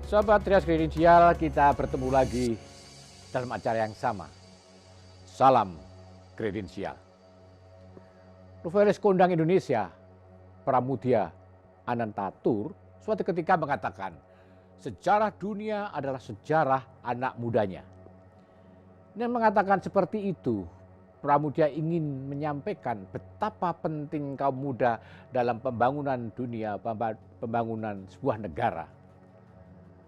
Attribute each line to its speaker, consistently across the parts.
Speaker 1: Sobat Trias Kredensial, kita bertemu lagi dalam acara yang sama. Salam Kredensial. Novelis kondang Indonesia, Pramudia Anantatur, suatu ketika mengatakan, sejarah dunia adalah sejarah anak mudanya. Dan mengatakan seperti itu, Pramudia ingin menyampaikan betapa penting kaum muda dalam pembangunan dunia, pembangunan sebuah negara.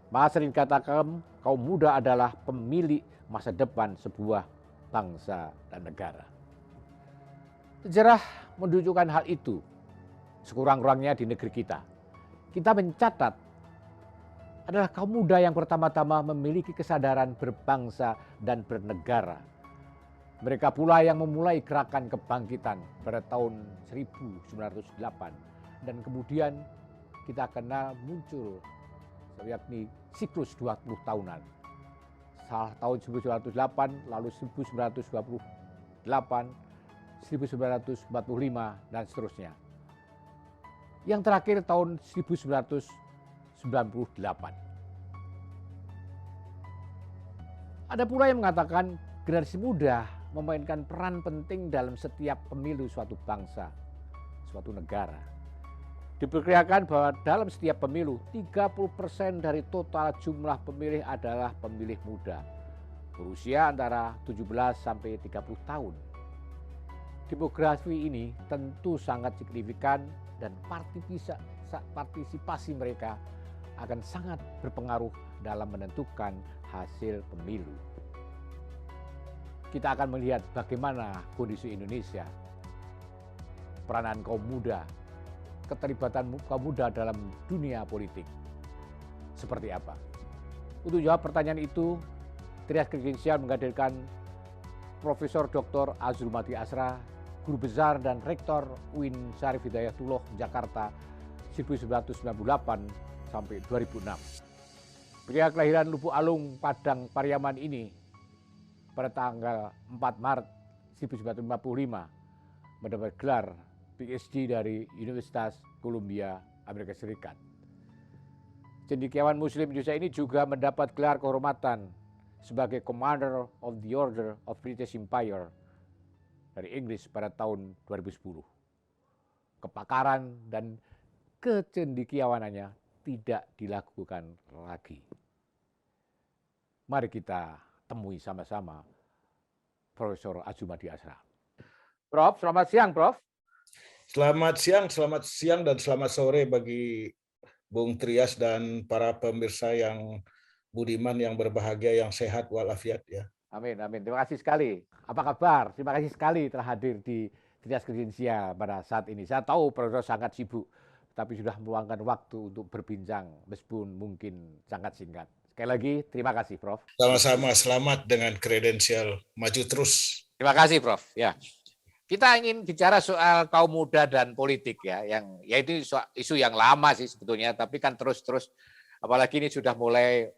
Speaker 1: Maka sering katakan kaum muda adalah pemilik masa depan sebuah bangsa dan negara. Sejarah menunjukkan hal itu sekurang-kurangnya di negeri kita. Kita mencatat adalah kaum muda yang pertama-tama memiliki kesadaran berbangsa dan bernegara. Mereka pula yang memulai gerakan kebangkitan pada tahun 1908 dan kemudian kita kenal muncul yakni siklus 20 tahunan. Salah tahun 1908, lalu 1928, 1945, dan seterusnya. Yang terakhir tahun 1998. Ada pula yang mengatakan generasi muda memainkan peran penting dalam setiap pemilu suatu bangsa, suatu negara. Diperkirakan bahwa dalam setiap pemilu 30% dari total jumlah pemilih adalah pemilih muda berusia antara 17 sampai 30 tahun. Demografi ini tentu sangat signifikan dan partisipasi mereka akan sangat berpengaruh dalam menentukan hasil pemilu. Kita akan melihat bagaimana kondisi Indonesia, peranan kaum muda, keterlibatan kaum muda dalam dunia politik seperti apa. Untuk jawab pertanyaan itu, Trias Kredensial menghadirkan Profesor Dr. Azrul Mahdi Asra, Guru Besar dan Rektor UIN Syarif Hidayatullah Jakarta 1998 sampai 2006. Pria kelahiran Lubuk Alung, Padang, Pariaman ini pada tanggal 4 Maret 1955 mendapat gelar PhD dari Universitas Columbia, Amerika Serikat. Cendekiawan Muslim Indonesia ini juga mendapat gelar kehormatan sebagai Commander of the Order of British Empire dari Inggris pada tahun 2010. Kepakaran dan kecendekiawanannya tidak dilakukan lagi. Mari kita temui sama-sama Profesor Azrul Mahdi Asra. Prof, selamat siang, Prof.
Speaker 2: Selamat siang dan selamat sore bagi Bung Trias dan para pemirsa yang budiman, yang berbahagia, yang sehat walafiat ya.
Speaker 1: Amin, amin. Terima kasih sekali. Apa kabar? Terima kasih sekali telah hadir di Trias Kredensial pada saat ini. Saya tahu Profesor sangat sibuk, tapi sudah meluangkan waktu untuk berbincang meskipun mungkin sangat singkat. Sekali lagi, terima kasih, Prof.
Speaker 2: Sama-sama, selamat dengan Kredensial. Maju terus.
Speaker 1: Terima kasih, Prof. Ya. Kita ingin bicara soal kaum muda dan politik ya, yang ya itu isu yang lama sih sebetulnya, tapi kan terus apalagi ini sudah mulai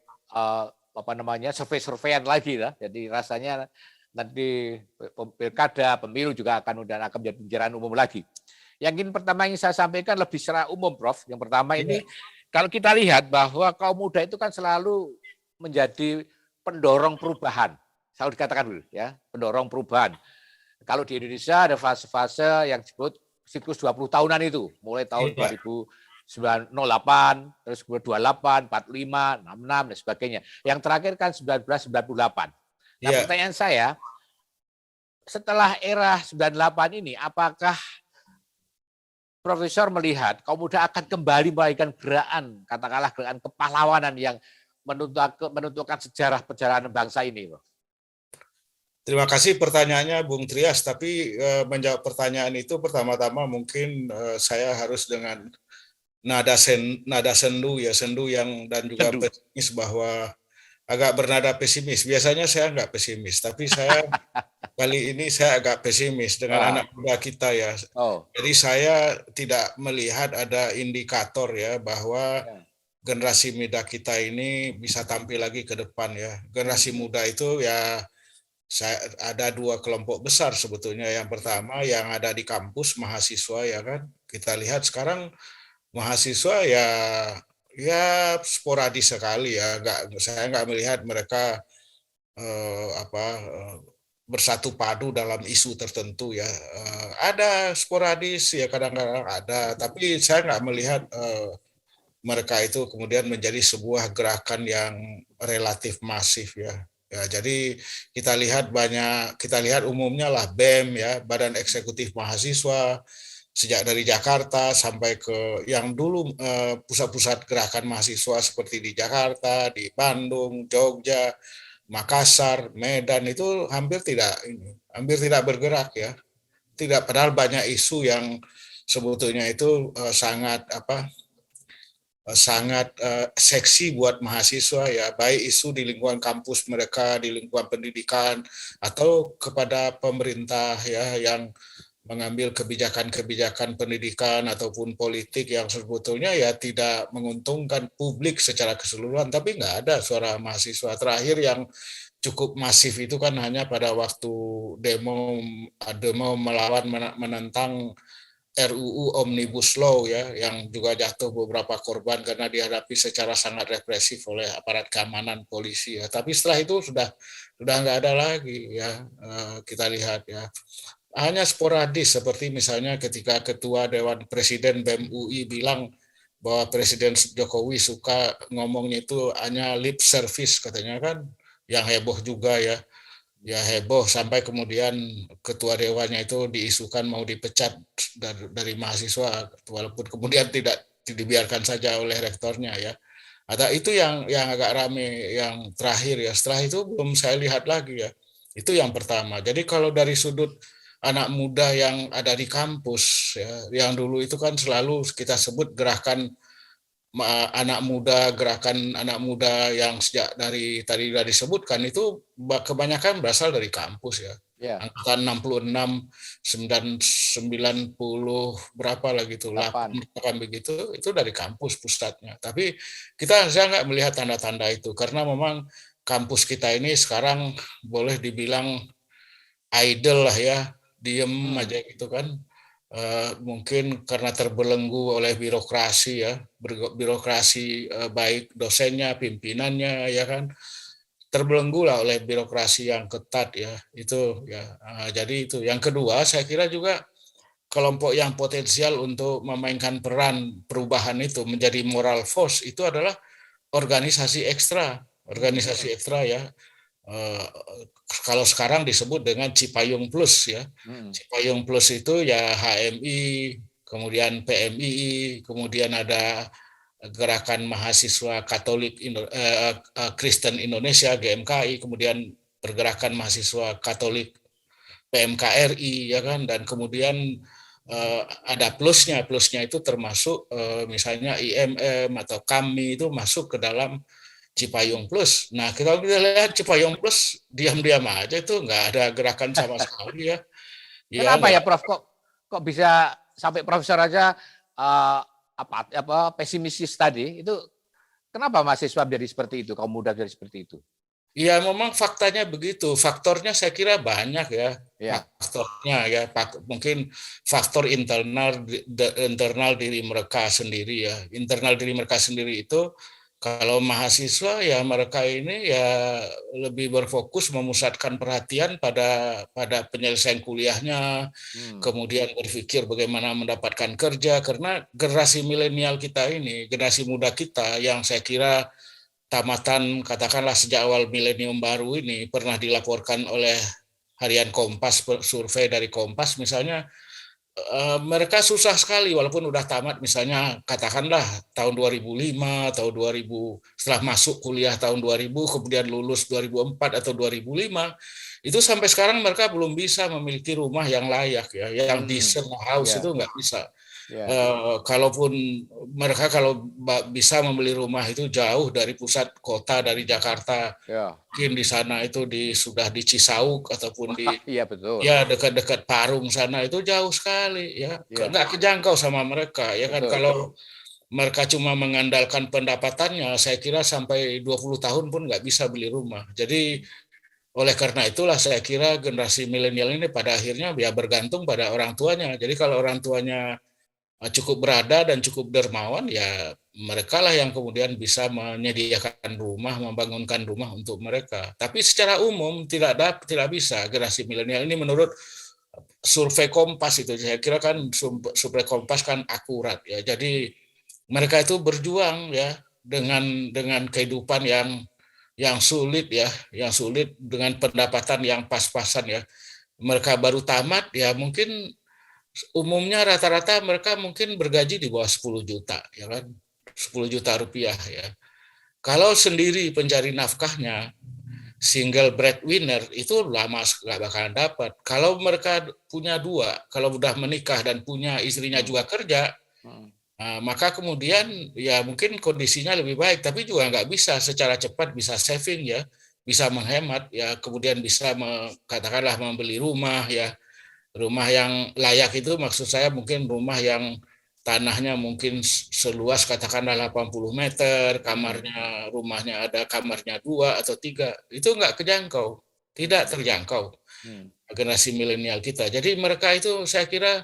Speaker 1: survei-surveian lagi lah. Jadi rasanya nanti pilkada, pemilu juga akan menjadi pembicaraan umum lagi. Yang pertama yang saya sampaikan lebih secara umum, Prof. Yang pertama ini kalau kita lihat bahwa kaum muda itu kan selalu menjadi pendorong perubahan. Selalu dikatakan dulu ya, pendorong perubahan. Kalau di Indonesia ada fase-fase yang disebut siklus 20 tahunan itu, mulai tahun 2008, terus 28, 45, 66 dan sebagainya. Yang terakhir kan 1998. Nah, pertanyaan saya, setelah era 98 ini, apakah Profesor melihat kaum muda akan kembali melahirkan gerakan, katakanlah gerakan kepahlawanan yang menentukan sejarah perjalanan bangsa ini, Prof?
Speaker 2: Terima kasih pertanyaannya Bung Trias, tapi menjawab pertanyaan itu pertama-tama mungkin saya harus dengan nada sendu ya, sendu yang dan juga pesimis, bahwa agak bernada pesimis. Biasanya saya nggak pesimis, tapi saya kali ini saya agak pesimis dengan anak muda kita ya. Jadi saya tidak melihat ada indikator ya bahwa generasi muda kita ini bisa tampil lagi ke depan ya. Generasi muda itu ya ada dua kelompok besar sebetulnya. Yang pertama yang ada di kampus, mahasiswa ya kan. Kita lihat sekarang mahasiswa ya ya sporadis sekali ya. Saya nggak melihat mereka bersatu padu dalam isu tertentu ya. Ada sporadis ya, kadang-kadang ada, tapi saya nggak melihat mereka itu kemudian menjadi sebuah gerakan yang relatif masif ya. Ya, jadi kita lihat umumnya lah BEM ya, Badan Eksekutif Mahasiswa, sejak dari Jakarta sampai ke yang dulu pusat-pusat gerakan mahasiswa seperti di Jakarta, di Bandung, Jogja, Makassar, Medan itu hampir tidak bergerak ya. Tidak, padahal banyak isu yang sebetulnya itu sangat seksi buat mahasiswa ya, baik isu di lingkungan kampus mereka, di lingkungan pendidikan, atau kepada pemerintah ya yang mengambil kebijakan-kebijakan pendidikan ataupun politik yang sebetulnya ya tidak menguntungkan publik secara keseluruhan, tapi nggak ada suara mahasiswa. Terakhir yang cukup masif itu kan hanya pada waktu demo demo melawan menentang RUU Omnibus Law ya, yang juga jatuh beberapa korban karena dihadapi secara sangat represif oleh aparat keamanan polisi ya. Tapi setelah itu sudah nggak ada lagi ya, kita lihat ya. Hanya sporadis seperti misalnya ketika Ketua Dewan Presiden BEM UI bilang bahwa Presiden Jokowi suka ngomongnya itu hanya lip service katanya kan, yang heboh juga ya. Ya heboh sampai kemudian ketua dewannya itu diisukan mau dipecat dari mahasiswa, walaupun kemudian tidak dibiarkan saja oleh rektornya ya. Ada itu yang agak rame yang terakhir ya. Setelah itu belum saya lihat lagi ya. Itu yang pertama. Jadi kalau dari sudut anak muda yang ada di kampus ya, yang dulu itu kan selalu kita sebut gerakan gerakan anak muda yang sejak dari tadi sudah disebutkan itu kebanyakan berasal dari kampus ya.
Speaker 1: Ya,
Speaker 2: Angkatan 66, 90 berapa lagi tuh,
Speaker 1: 8.
Speaker 2: 8 begitu, itu dari kampus pusatnya. Tapi saya nggak melihat tanda-tanda itu karena memang kampus kita ini sekarang boleh dibilang idle lah ya, diem aja gitu kan. Mungkin karena terbelenggu oleh birokrasi ya, birokrasi baik dosennya, pimpinannya ya kan, terbelenggu lah oleh birokrasi yang ketat ya, itu ya. Jadi itu yang kedua, saya kira juga kelompok yang potensial untuk memainkan peran perubahan itu menjadi moral force itu adalah organisasi ekstra ya. Eh, Kalau sekarang disebut dengan Cipayung Plus ya. Cipayung Plus itu ya HMI, kemudian PMII, kemudian ada Gerakan Mahasiswa Katolik Kristen Indonesia GMKI, kemudian Pergerakan Mahasiswa Katolik PMKRI ya kan, dan kemudian ada plusnya itu termasuk misalnya IMM atau kami itu masuk ke dalam Cipayung Plus. Nah, kita lihat Cipayung Plus diam-diam aja itu nggak ada gerakan sama sekali ya. Ya
Speaker 1: Kenapa ya
Speaker 2: nggak.
Speaker 1: Prof? Kok bisa sampai profesor aja pesimistis tadi? Itu kenapa mahasiswa menjadi seperti itu, kaum muda menjadi seperti itu?
Speaker 2: Ya memang faktanya begitu. Faktornya saya kira banyak ya.
Speaker 1: Ya,
Speaker 2: Faktornya ya mungkin faktor internal diri mereka sendiri ya. Internal diri mereka sendiri itu kalau mahasiswa ya mereka ini ya lebih berfokus memusatkan perhatian pada penyelesaian kuliahnya, kemudian berpikir bagaimana mendapatkan kerja, karena generasi milenial kita ini, generasi muda kita yang saya kira tamatan katakanlah sejak awal milenium baru ini pernah dilaporkan oleh harian Kompas, survei dari Kompas misalnya, mereka susah sekali walaupun udah tamat misalnya katakanlah tahun 2005 atau 2000, setelah masuk kuliah tahun 2000 kemudian lulus 2004 atau 2005, itu sampai sekarang mereka belum bisa memiliki rumah yang layak ya, yang decent house
Speaker 1: ya,
Speaker 2: itu nggak bisa.
Speaker 1: ya,
Speaker 2: Kalaupun mereka kalau bisa membeli rumah itu jauh dari pusat kota, dari Jakarta,
Speaker 1: ya.
Speaker 2: mungkin di sana itu sudah di Cisauk ataupun di
Speaker 1: Iya betul.
Speaker 2: ya dekat-dekat Parung sana itu jauh sekali ya,
Speaker 1: Iya,
Speaker 2: nggak kejangkau sama mereka ya kan.
Speaker 1: betul.
Speaker 2: Kalau mereka cuma mengandalkan pendapatannya, saya kira sampai 20 tahun pun nggak bisa beli rumah. Jadi oleh karena itulah saya kira generasi milenial ini pada akhirnya ya bergantung pada orang tuanya. Jadi kalau orang tuanya cukup berada dan cukup dermawan, ya mereka lah yang kemudian bisa menyediakan rumah, membangunkan rumah untuk mereka. Tapi secara umum tidak bisa generasi milenial ini menurut survei Kompas itu, saya kira kan survei Kompas kan akurat ya. Jadi mereka itu berjuang ya dengan kehidupan yang sulit ya, yang sulit dengan pendapatan yang pas-pasan ya. Mereka baru tamat ya, mungkin umumnya rata-rata mereka mungkin bergaji di bawah 10 juta ya kan, 10 juta rupiah ya. Kalau sendiri pencari nafkahnya, single breadwinner, itu lama nggak bakalan dapat. Kalau mereka punya dua, kalau udah menikah dan punya istrinya juga kerja, maka kemudian ya mungkin kondisinya lebih baik, tapi juga nggak bisa secara cepat bisa saving ya, bisa menghemat ya, kemudian bisa katakanlah membeli rumah ya. Rumah yang layak itu maksud saya mungkin rumah yang tanahnya mungkin seluas katakanlah 80 meter, kamarnya, rumahnya ada kamarnya 2 atau 3, itu nggak kejangkau, tidak terjangkau generasi milenial kita. Jadi mereka itu saya kira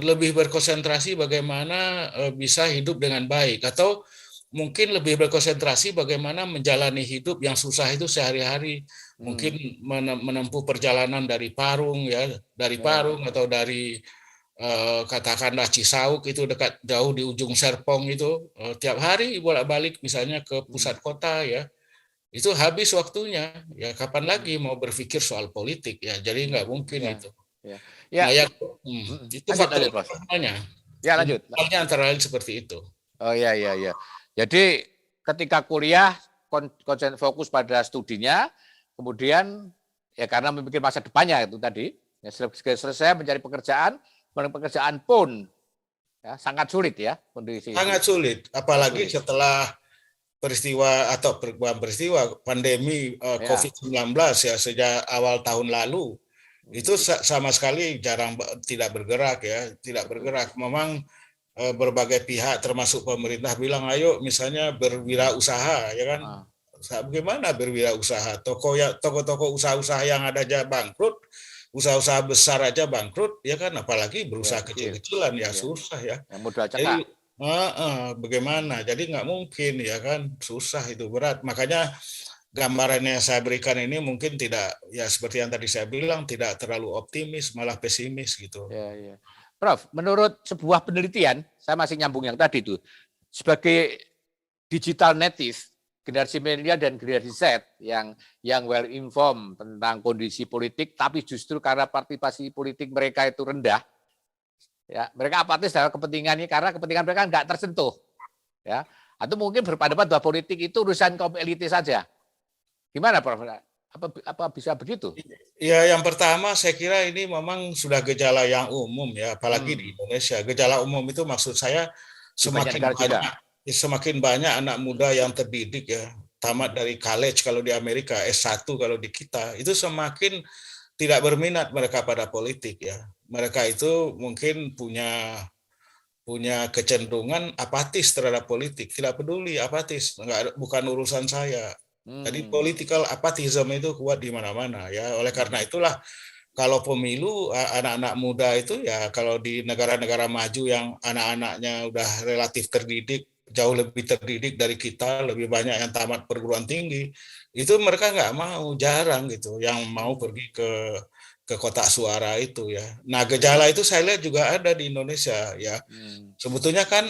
Speaker 2: lebih berkonsentrasi bagaimana bisa hidup dengan baik, atau mungkin lebih berkonsentrasi bagaimana menjalani hidup yang susah itu sehari-hari. Mungkin menempuh perjalanan dari Parung ya, dari Parung atau dari katakanlah Cisauk itu dekat jauh di ujung Serpong itu, tiap hari bolak-balik misalnya ke pusat kota ya. Itu habis waktunya ya, kapan lagi mau berpikir soal politik ya. Jadi nggak mungkin itu. Nah, ya, itu faktor utamanya.
Speaker 1: Ya, lanjut.
Speaker 2: Antara lain seperti itu.
Speaker 1: Oh iya. Jadi ketika kuliah fokus pada studinya, kemudian ya karena memikir masa depannya itu tadi, ya, selesai mencari pekerjaan pun ya, sangat sulit ya kondisi.
Speaker 2: Sangat sulit, apalagi setelah peristiwa atau pandemi COVID-19 ya sejak awal tahun lalu. Itu sama sekali tidak bergerak ya, tidak bergerak. Memang berbagai pihak termasuk pemerintah bilang ayo misalnya berwirausaha ya kan. Bagaimana berwirausaha? Toko-toko usaha-usaha yang ada aja bangkrut, usaha-usaha besar aja bangkrut ya kan, apalagi berusaha kecil-kecilan ya susah ya. Jadi bagaimana? Jadi nggak mungkin ya kan, susah, itu berat. Makanya gambaran yang saya berikan ini mungkin tidak ya seperti yang tadi saya bilang, tidak terlalu optimis, malah pesimis gitu.
Speaker 1: Ya. Prof, menurut sebuah penelitian, saya masih nyambung yang tadi itu, sebagai digital native, generasi milenial dan generasi Z yang well informed tentang kondisi politik, tapi justru karena partisipasi politik mereka itu rendah, ya mereka apatis dalam kepentingan ini karena kepentingan mereka nggak tersentuh, ya, atau mungkin berpendapat bahwa politik itu urusan kaum elite saja. Gimana, Prof? Apa bisa begitu?
Speaker 2: Ya, yang pertama saya kira ini memang sudah gejala yang umum ya, apalagi di Indonesia. Gejala umum itu maksud saya semakin banyak anak muda yang terdidik ya, tamat dari college kalau di Amerika, S1 kalau di kita, itu semakin tidak berminat mereka pada politik ya. Mereka itu mungkin punya kecenderungan apatis terhadap politik, tidak peduli, apatis, bukan urusan saya. Jadi political apatism itu kuat di mana-mana ya. Oleh karena itulah kalau pemilu anak-anak muda itu ya, kalau di negara-negara maju yang anak-anaknya udah relatif terdidik, jauh lebih terdidik dari kita, lebih banyak yang tamat perguruan tinggi, itu mereka nggak mau, jarang gitu yang mau pergi ke kotak suara itu ya. Nah, gejala itu saya lihat juga ada di Indonesia ya. Sebetulnya kan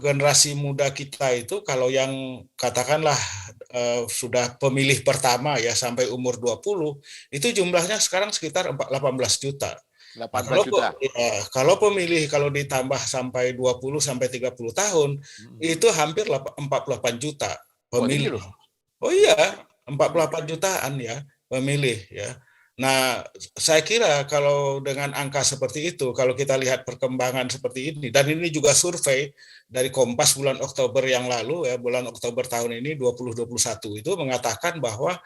Speaker 2: generasi muda kita itu kalau yang katakanlah sudah pemilih pertama ya sampai umur 20, itu jumlahnya sekarang sekitar 18 juta.
Speaker 1: 18 juta.
Speaker 2: Kalau pemilih kalau ditambah sampai 20 sampai 30 tahun, itu hampir 48 juta pemilih. Oh iya, 48 jutaan ya pemilih ya. Nah, saya kira kalau dengan angka seperti itu, kalau kita lihat perkembangan seperti ini, dan ini juga survei dari Kompas bulan Oktober yang lalu, ya, bulan Oktober tahun ini 2021 itu mengatakan bahwa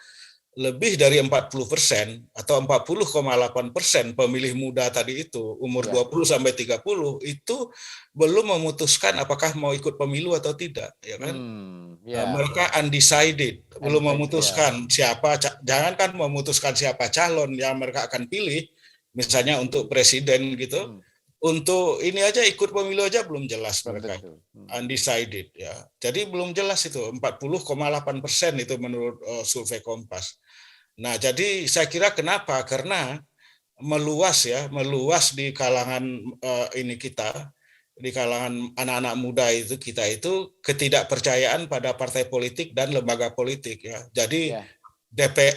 Speaker 2: lebih dari 40% atau 40,8% pemilih muda tadi itu, umur 20 sampai 30 itu belum memutuskan apakah mau ikut pemilu atau tidak, ya kan? Mereka undecided, belum memutuskan siapa, jangankan memutuskan siapa calon yang mereka akan pilih, misalnya untuk presiden gitu, Untuk ini aja ikut pemilu aja belum jelas mereka.
Speaker 1: Tentu.
Speaker 2: Undecided ya. Jadi belum jelas itu 40,8% itu menurut survei Kompas. Nah, jadi saya kira kenapa? Karena meluas di kalangan ini kita, di kalangan anak-anak muda itu kita itu ketidakpercayaan pada partai politik dan lembaga politik ya. Jadi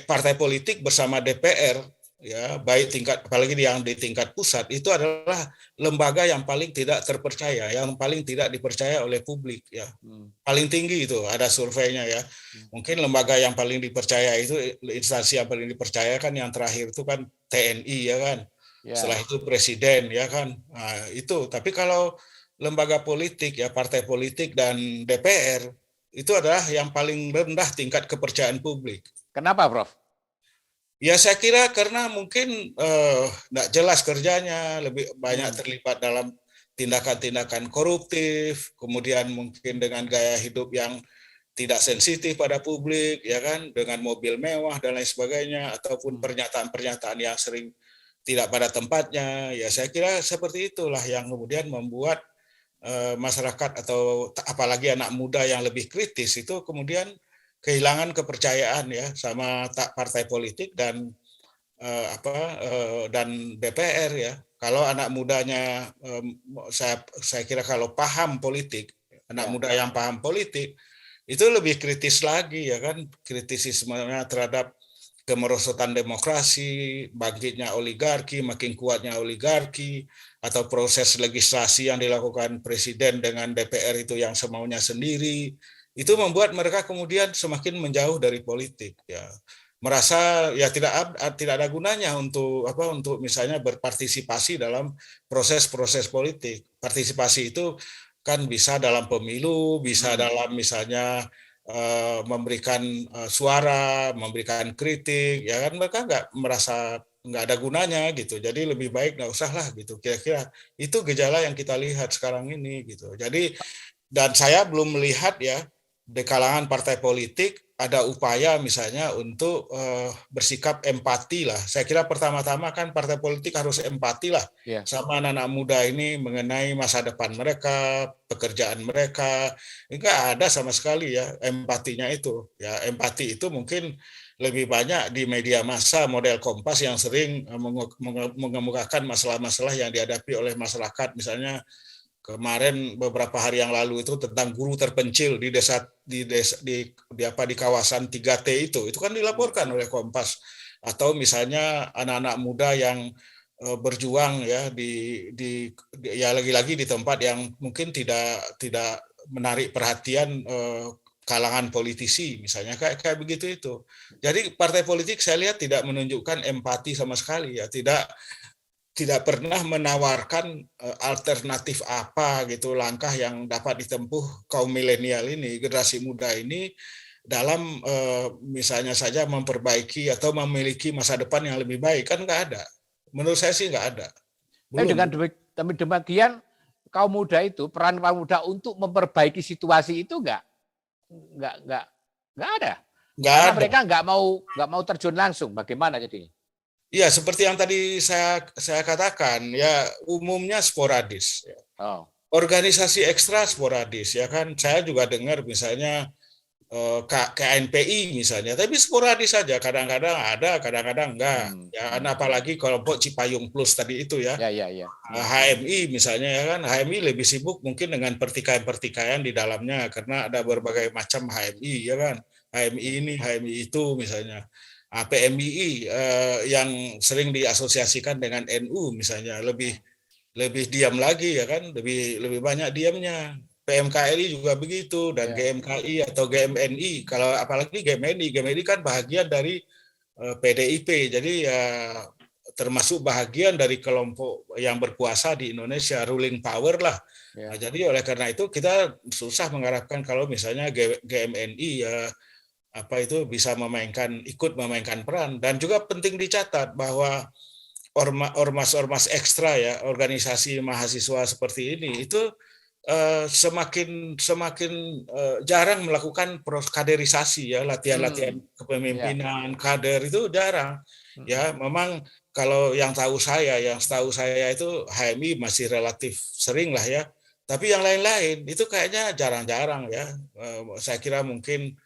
Speaker 2: partai politik bersama DPR ya, baik tingkat apalagi yang di tingkat pusat itu adalah lembaga yang paling tidak terpercaya, yang paling tidak dipercaya oleh publik ya. Paling tinggi itu ada surveinya ya. Mungkin lembaga yang paling dipercaya itu, instansi yang paling dipercaya kan yang terakhir itu kan TNI ya kan. Setelah itu presiden ya kan. Nah, itu. Tapi kalau lembaga politik ya, partai politik dan DPR itu adalah yang paling rendah tingkat kepercayaan publik.
Speaker 1: Kenapa, Prof?
Speaker 2: Ya saya kira karena mungkin nggak jelas kerjanya, lebih banyak terlibat dalam tindakan-tindakan koruptif, kemudian mungkin dengan gaya hidup yang tidak sensitif pada publik, ya kan, dengan mobil mewah dan lain sebagainya, ataupun pernyataan-pernyataan yang sering tidak pada tempatnya. Ya saya kira seperti itulah yang kemudian membuat masyarakat atau apalagi anak muda yang lebih kritis itu kemudian kehilangan kepercayaan ya sama partai politik dan dan DPR ya. Kalau anak mudanya saya kira kalau paham politik, anak muda yang paham politik itu lebih kritis lagi ya kan, kritisismenya terhadap kemerosotan demokrasi, bangkitnya oligarki, makin kuatnya oligarki, atau proses legislasi yang dilakukan presiden dengan DPR itu yang semaunya sendiri, itu membuat mereka kemudian semakin menjauh dari politik ya, merasa ya tidak ada gunanya untuk misalnya berpartisipasi dalam proses-proses politik. Partisipasi itu kan bisa dalam pemilu, bisa dalam misalnya memberikan suara, memberikan kritik, ya kan mereka nggak ada gunanya gitu. Jadi lebih baik nggak usah lah gitu. Kira-kira itu gejala yang kita lihat sekarang ini gitu. Jadi dan saya belum melihat ya di kalangan partai politik ada upaya misalnya untuk bersikap empati lah. Saya kira pertama-tama kan partai politik harus empati lah sama anak-anak muda ini mengenai masa depan mereka, pekerjaan mereka. Enggak ada sama sekali ya empatinya itu. Ya empati itu mungkin lebih banyak di media massa model Kompas yang sering mengemukakan masalah-masalah yang dihadapi oleh masyarakat, misalnya kemarin beberapa hari yang lalu itu tentang guru terpencil di kawasan 3T itu kan dilaporkan oleh Kompas, atau misalnya anak-anak muda yang berjuang ya ya lagi-lagi di tempat yang mungkin tidak menarik perhatian kalangan politisi misalnya kayak begitu itu. Jadi partai politik saya lihat tidak menunjukkan empati sama sekali ya, tidak pernah menawarkan alternatif apa gitu, langkah yang dapat ditempuh kaum milenial ini, generasi muda ini dalam misalnya saja memperbaiki atau memiliki masa depan yang lebih baik, kan nggak ada. Menurut saya sih nggak ada.
Speaker 1: Dengan demikian kaum muda itu, peran kaum muda untuk memperbaiki situasi itu nggak ada. Karena mereka nggak mau terjun langsung. Bagaimana jadinya?
Speaker 2: Iya, seperti yang tadi saya katakan, ya umumnya sporadis. Ya. Organisasi ekstra sporadis, ya kan. Saya juga dengar misalnya KNPI misalnya, tapi sporadis saja. Kadang-kadang ada, kadang-kadang enggak. Ya, apalagi kelompok Cipayung Plus tadi itu ya. HMI misalnya ya kan, HMI lebih sibuk mungkin dengan pertikaian-pertikaian di dalamnya karena ada berbagai macam HMI ya kan. HMI ini, HMI itu misalnya. PMII yang sering diasosiasikan dengan NU misalnya lebih diam lagi ya kan, lebih banyak diamnya. PMKRI juga begitu, dan GMKI atau GMNI. Kalau apalagi GMNI kan bahagian dari PDIP, jadi ya termasuk bahagian dari kelompok yang berkuasa di Indonesia, ruling power lah. Nah, jadi oleh karena itu kita susah mengharapkan kalau misalnya GMNI ya bisa ikut memainkan peran. Dan juga penting dicatat bahwa ormas-ormas ekstra ya, organisasi mahasiswa seperti ini itu semakin jarang melakukan kaderisasi ya, latihan-latihan
Speaker 1: Ya.
Speaker 2: kepemimpinan kader itu jarang ya. Memang kalau yang setahu saya itu HMI masih relatif sering lah ya, tapi yang lain-lain itu kayaknya jarang-jarang ya. Saya kira mungkin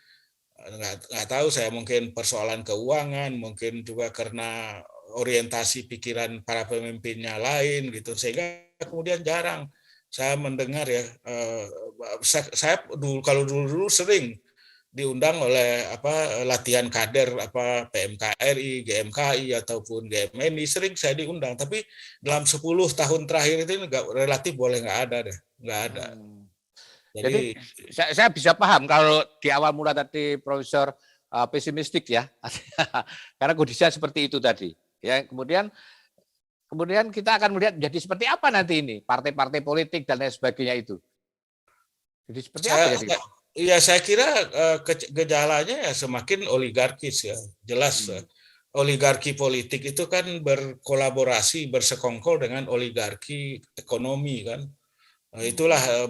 Speaker 2: nggak tahu saya, mungkin persoalan keuangan, mungkin juga karena orientasi pikiran para pemimpinnya lain gitu, sehingga kemudian jarang saya mendengar ya. Saya dulu, kalau dulu sering diundang oleh latihan kader PMKRI, GMKI ataupun GMNI, sering saya diundang, tapi dalam 10 tahun terakhir itu relatif boleh nggak ada deh, nggak ada.
Speaker 1: Jadi saya bisa paham kalau di awal mula tadi Profesor pesimistik ya, karena kondisinya seperti itu tadi. Ya, kemudian kita akan melihat menjadi seperti apa nanti ini partai-partai politik dan lain sebagainya itu. Jadi seperti apa jadi?
Speaker 2: Saya kira gejalanya ya semakin oligarkis ya, jelas. Oligarki politik itu kan berkolaborasi, bersekongkol dengan oligarki ekonomi kan. Itulah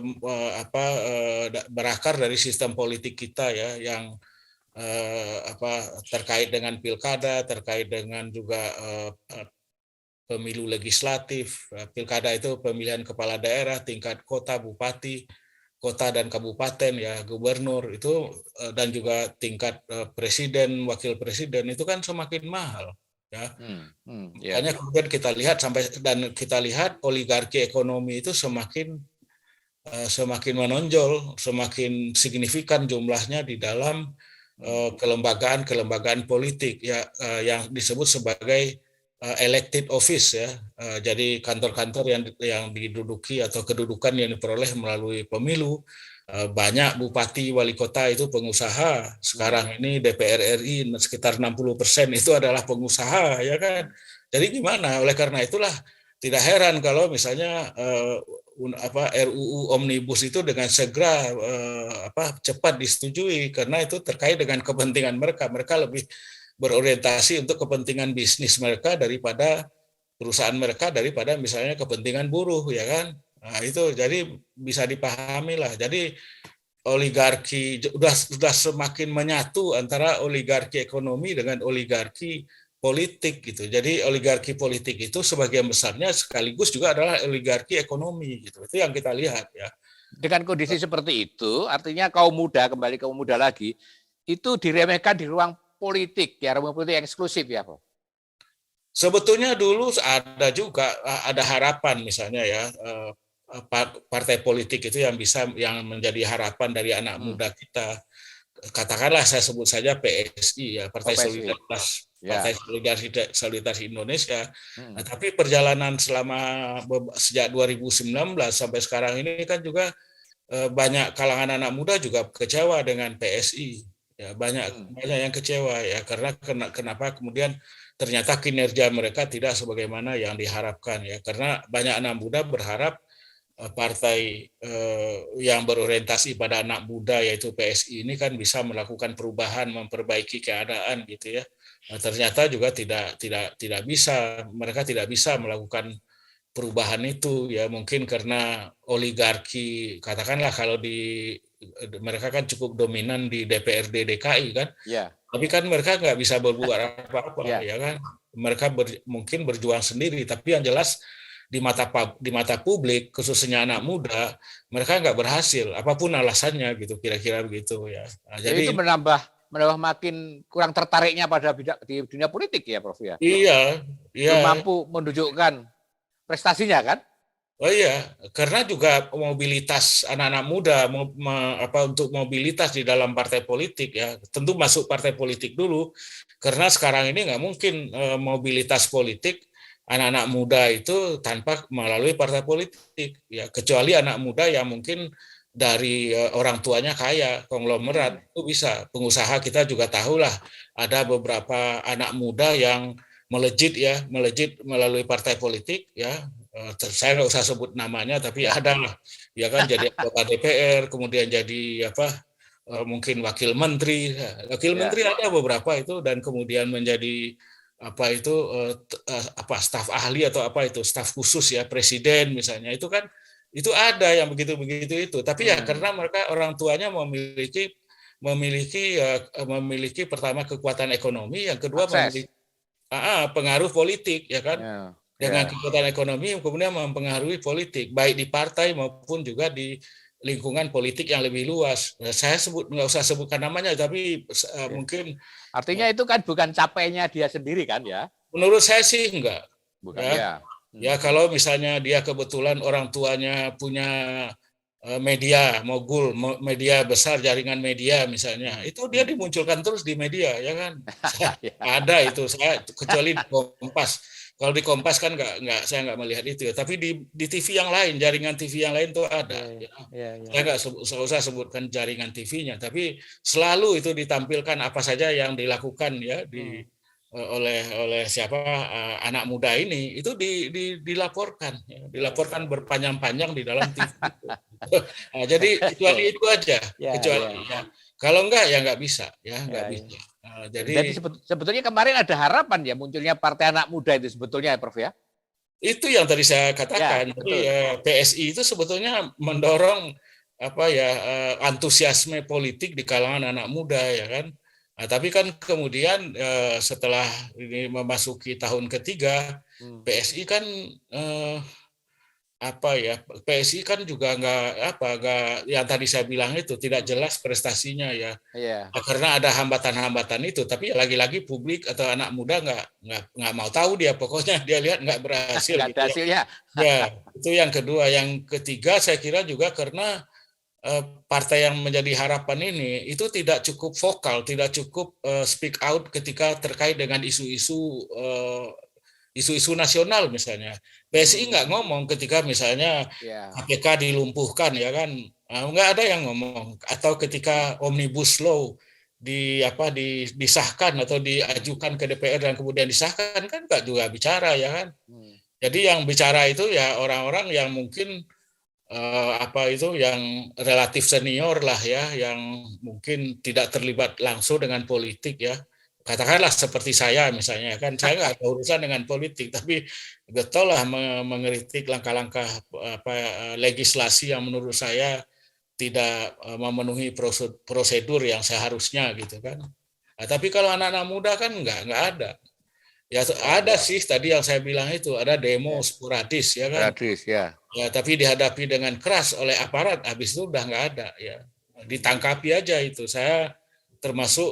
Speaker 2: berakar dari sistem politik kita ya, yang terkait dengan pilkada, terkait dengan juga pemilu legislatif. Pilkada itu pemilihan kepala daerah tingkat kota, bupati, kota dan kabupaten ya, gubernur itu, dan juga tingkat presiden, wakil presiden itu kan semakin mahal ya. Makanya kemudian kita lihat oligarki ekonomi itu semakin menonjol, semakin signifikan jumlahnya di dalam kelembagaan politik ya, yang disebut sebagai elected office ya. Jadi kantor-kantor yang diduduki atau kedudukan yang diperoleh melalui pemilu. Banyak bupati, wali kota itu pengusaha. Sekarang ini DPR RI sekitar 60% itu adalah pengusaha ya kan. Jadi gimana? Oleh karena itulah tidak heran kalau misalnya RUU Omnibus itu dengan segera cepat disetujui, karena itu terkait dengan kepentingan mereka. Mereka lebih berorientasi untuk kepentingan bisnis mereka daripada perusahaan mereka, daripada misalnya kepentingan buruh ya kan. Nah, itu jadi bisa dipahami lah. Jadi oligarki sudah semakin menyatu antara oligarki ekonomi dengan oligarki politik gitu. Jadi oligarki politik itu sebagian besarnya sekaligus juga adalah oligarki ekonomi gitu. Itu yang kita lihat ya.
Speaker 1: Dengan kondisi seperti itu, artinya kaum muda, kembali kaum muda lagi, itu diremehkan di ruang politik ya, ruang politik eksklusif ya, Prof.
Speaker 2: Sebetulnya dulu ada harapan misalnya ya, partai politik itu yang menjadi harapan dari anak muda kita. Katakanlah saya sebut saja PSI ya, Partai Solidaritas Indonesia. Nah, tapi perjalanan sejak 2019 sampai sekarang ini kan juga banyak kalangan anak muda juga kecewa dengan PSI. Ya, banyak yang kecewa ya, karena kenapa kemudian ternyata kinerja mereka tidak sebagaimana yang diharapkan ya, karena banyak anak muda berharap partai yang berorientasi pada anak muda yaitu PSI ini kan bisa melakukan perubahan, memperbaiki keadaan gitu ya. Nah, ternyata juga tidak bisa, mereka tidak bisa melakukan perubahan itu ya, mungkin karena oligarki, katakanlah kalau mereka kan cukup dominan di DPRD DKI kan.
Speaker 1: Ya.
Speaker 2: Tapi kan mereka nggak bisa berbuat apa-apa ya kan. Mereka mungkin berjuang sendiri, tapi yang jelas di mata publik khususnya anak muda, mereka nggak berhasil apapun alasannya gitu, kira-kira begitu ya.
Speaker 1: Nah, jadi itu menambah makin kurang tertariknya pada di dunia politik ya, Prof ya.
Speaker 2: Iya.
Speaker 1: Belum mampu menunjukkan prestasinya kan.
Speaker 2: Oh iya, karena juga mobilitas anak-anak muda untuk mobilitas di dalam partai politik ya, tentu masuk partai politik dulu, karena sekarang ini nggak mungkin mobilitas politik anak-anak muda itu tanpa melalui partai politik ya, kecuali anak muda yang mungkin dari orang tuanya kaya, konglomerat itu bisa. Pengusaha kita juga tahulah ada beberapa anak muda yang melejit melalui partai politik ya. Saya nggak usah sebut namanya, tapi ada lah ya kan, jadi anggota DPR, kemudian jadi mungkin wakil menteri ada beberapa itu, dan kemudian menjadi staf ahli atau staf khusus ya presiden misalnya. Itu kan Itu ada yang begitu-begitu itu. Tapi ya karena mereka orang tuanya memiliki pertama kekuatan ekonomi, yang kedua
Speaker 1: Akses.
Speaker 2: memiliki pengaruh politik, ya kan?
Speaker 1: Ya,
Speaker 2: Dengan
Speaker 1: ya.
Speaker 2: kekuatan ekonomi kemudian mempengaruhi politik, baik di partai maupun juga di lingkungan politik yang lebih luas. Saya nggak usah sebutkan namanya, tapi mungkin
Speaker 1: Artinya itu kan bukan capainya dia sendiri kan ya?
Speaker 2: menurut saya sih enggak.
Speaker 1: Bukan
Speaker 2: Ya,
Speaker 1: ya.
Speaker 2: ya kalau misalnya dia kebetulan orang tuanya punya media mogul, media besar, jaringan media misalnya, itu dia dimunculkan terus di media, ya kan? Ada itu, saya kecuali di Kompas. Kalau di Kompas kan saya nggak melihat itu ya. Tapi di TV yang lain, jaringan TV yang lain tuh ada. Saya nggak usah sebutkan jaringan TV-nya, tapi selalu itu ditampilkan apa saja yang dilakukan ya oleh siapa anak muda ini, itu dilaporkan, dilaporkan berpanjang-panjang di dalam TV. Nah, jadi kecuali itu aja, kecuali ya. Kalau enggak ya nggak bisa, ya nggak bisa.
Speaker 1: Jadi sebetulnya kemarin ada harapan ya munculnya Partai Anak Muda itu sebetulnya ya Prof ya?
Speaker 2: Itu yang tadi saya katakan. Jadi PSI itu sebetulnya mendorong antusiasme politik di kalangan anak muda, ya kan. Nah, tapi kan kemudian setelah ini memasuki tahun ketiga, PSI kan PSI kan juga nggak yang tadi saya bilang itu tidak jelas prestasinya ya. Karena ada hambatan-hambatan itu, tapi lagi-lagi publik atau anak muda nggak mau tahu, dia pokoknya dia lihat nggak berhasil.
Speaker 1: Nggak ada hasilnya.
Speaker 2: Ya, itu yang kedua. Yang ketiga saya kira juga karena partai yang menjadi harapan ini itu tidak cukup vokal, tidak cukup speak out ketika terkait dengan isu-isu nasional misalnya. PSI nggak ngomong ketika misalnya KPK dilumpuhkan, ya kan, nggak ada yang ngomong. Atau ketika omnibus law disahkan atau diajukan ke DPR dan kemudian disahkan, kan nggak juga bicara, ya kan. Jadi yang bicara itu ya orang-orang yang mungkin yang relatif senior lah ya, yang mungkin tidak terlibat langsung dengan politik ya. Katakanlah seperti saya misalnya, kan saya nggak ada urusan dengan politik, tapi betul lah mengkritik langkah-langkah legislasi yang menurut saya tidak memenuhi prosedur yang seharusnya gitu kan. Nah, tapi kalau anak-anak muda kan nggak ada. Ya ada sih tadi yang saya bilang itu, ada demo sporadis, ya kan. Ya, tapi dihadapi dengan keras oleh aparat, habis itu udah nggak ada, ya ditangkapi aja itu. Saya termasuk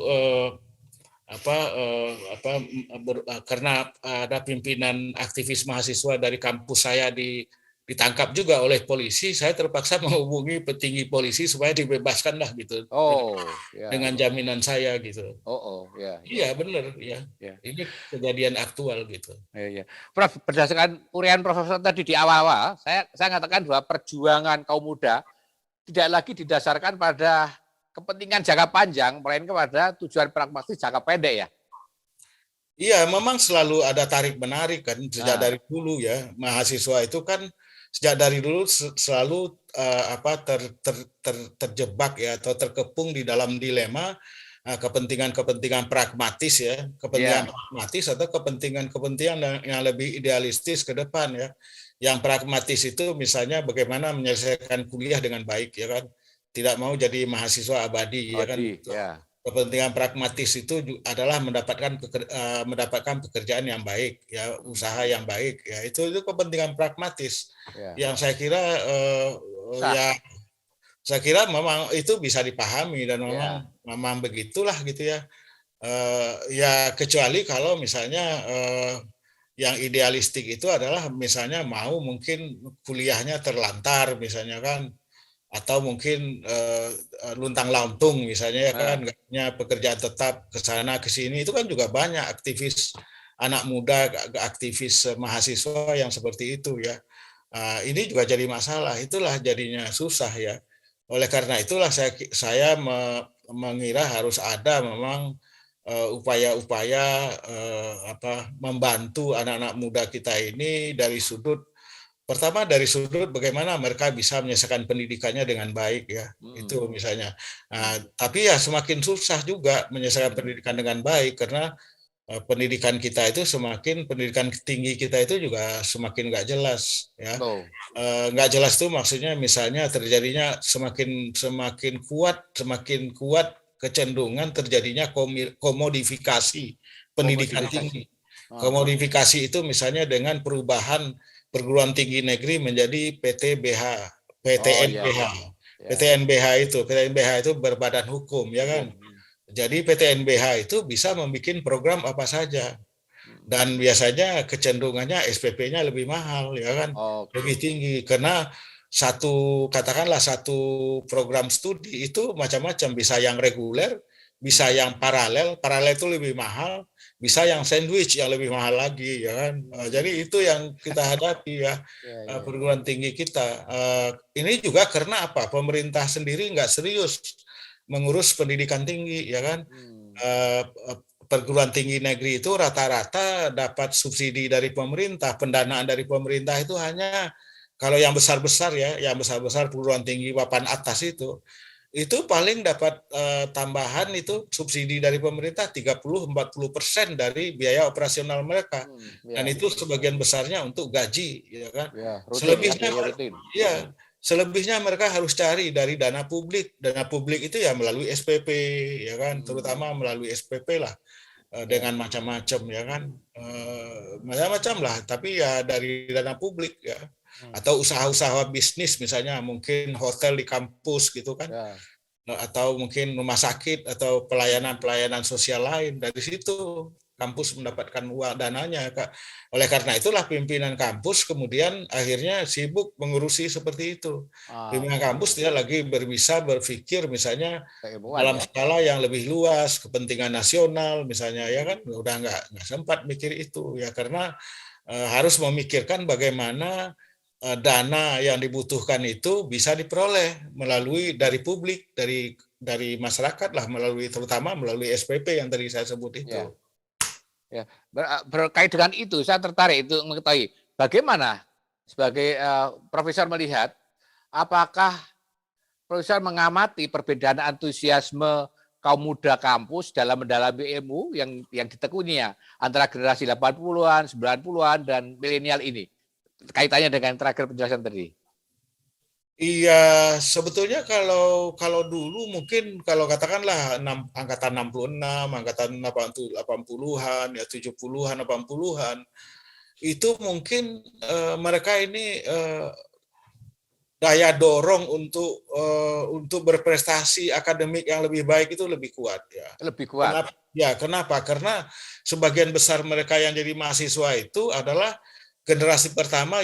Speaker 2: karena ada pimpinan aktivis mahasiswa dari kampus saya ditangkap juga oleh polisi, saya terpaksa menghubungi petinggi polisi supaya dibebaskan lah gitu. Dengan jaminan saya gitu. Iya benar ya. Ini kejadian aktual gitu.
Speaker 1: Prof, berdasarkan urian Profesor tadi di awal-awal, saya katakan bahwa perjuangan kaum muda tidak lagi didasarkan pada kepentingan jangka panjang, melainkan pada tujuan pragmatis jangka pendek ya.
Speaker 2: Iya, memang selalu ada tarik menarik kan sejak dari dulu ya. Mahasiswa itu kan sejak dari dulu selalu terjebak ya, atau terkepung di dalam dilema kepentingan-kepentingan pragmatis ya, kepentingan pragmatis atau kepentingan-kepentingan yang lebih idealistis ke depan ya. Yang pragmatis itu misalnya bagaimana menyelesaikan kuliah dengan baik, ya kan, tidak mau jadi mahasiswa abadi, ya kan. Kepentingan pragmatis itu adalah mendapatkan pekerjaan yang baik, ya, usaha yang baik, ya, itu kepentingan pragmatis yang saya kira saya kira memang itu bisa dipahami dan memang begitulah gitu ya. Ya kecuali kalau misalnya yang idealistik itu adalah misalnya mau mungkin kuliahnya terlantar misalnya kan, atau mungkin luntang-lantung misalnya, ya kan, nggak punya pekerjaan tetap, ke sana ke sini. Itu kan juga banyak aktivis anak muda, aktivis mahasiswa yang seperti itu ya. Ini juga jadi masalah, itulah jadinya susah ya. Oleh karena itulah saya mengira harus ada memang upaya-upaya membantu anak-anak muda kita ini dari sudut bagaimana mereka bisa menyelesaikan pendidikannya dengan baik ya. Itu misalnya. Tapi ya semakin susah juga menyelesaikan pendidikan dengan baik karena pendidikan kita itu semakin, pendidikan tinggi kita itu juga semakin nggak jelas, ya.
Speaker 1: Oh.
Speaker 2: Nggak jelas tuh maksudnya misalnya terjadinya semakin kuat kecenderungan terjadinya komodifikasi pendidikan
Speaker 1: Komodifikasi.
Speaker 2: tinggi. Komodifikasi itu misalnya dengan perubahan perguruan tinggi negeri menjadi PTBH,
Speaker 1: Oh ya,
Speaker 2: PTNBH.
Speaker 1: ya.
Speaker 2: PTNBH itu berbadan hukum, ya kan.
Speaker 1: Hukum.
Speaker 2: Jadi PTNBH itu bisa membuat program apa saja. Dan biasanya kecenderungannya SPP-nya lebih mahal, ya kan, lebih tinggi karena katakanlah satu program studi itu macam-macam, bisa yang reguler, bisa yang paralel itu lebih mahal, bisa yang sandwich yang lebih mahal lagi, ya kan. Jadi itu yang kita hadapi, ya, perguruan tinggi kita. Ini juga karena apa? Pemerintah sendiri nggak serius mengurus pendidikan tinggi, ya kan. Perguruan tinggi negeri itu rata-rata dapat subsidi dari pemerintah, pendanaan dari pemerintah itu hanya kalau yang besar-besar, ya, yang besar-besar perguruan tinggi papan atas itu paling dapat tambahan itu subsidi dari pemerintah 30-40% dari biaya operasional mereka. Dan itu sebagian besarnya untuk gaji, ya kan. Selebihnya mereka harus cari dari dana publik. Dana publik itu ya melalui SPP, ya kan, terutama melalui SPP lah, dengan macam-macam, ya kan, macam-macam lah. Tapi ya dari dana publik, ya, atau usaha-usaha bisnis, misalnya mungkin hotel di kampus gitu kan, atau mungkin rumah sakit atau pelayanan-pelayanan sosial lain. Dari situ kampus mendapatkan uang dananya, Kak. Oleh karena itulah pimpinan kampus kemudian akhirnya sibuk mengurusi seperti itu. Pimpinan kampus dia lagi bisa berpikir misalnya dalam skala yang lebih luas, kepentingan nasional misalnya, ya kan, udah nggak sempat mikir itu, ya, karena harus memikirkan bagaimana dana yang dibutuhkan itu bisa diperoleh melalui dari publik, dari masyarakat lah, terutama melalui SPP yang tadi saya sebut itu.
Speaker 1: Ya, berkait dengan itu saya tertarik itu mengetahui bagaimana sebagai profesor melihat apakah profesor mengamati perbedaan antusiasme kaum muda kampus dalam mendalami ilmu yang ditekuninya antara generasi 80-an, 90-an dan milenial ini. Kaitannya dengan terakhir penjelasan tadi.
Speaker 2: Iya, sebetulnya kalau dulu mungkin kalau katakanlah angkatan 66, angkatan 80-an, ya 70-an, 80-an, itu mungkin mereka ini daya dorong untuk berprestasi akademik yang lebih baik itu lebih kuat, ya.
Speaker 1: Lebih kuat.
Speaker 2: Kenapa? Karena sebagian besar mereka yang jadi mahasiswa itu adalah generasi pertama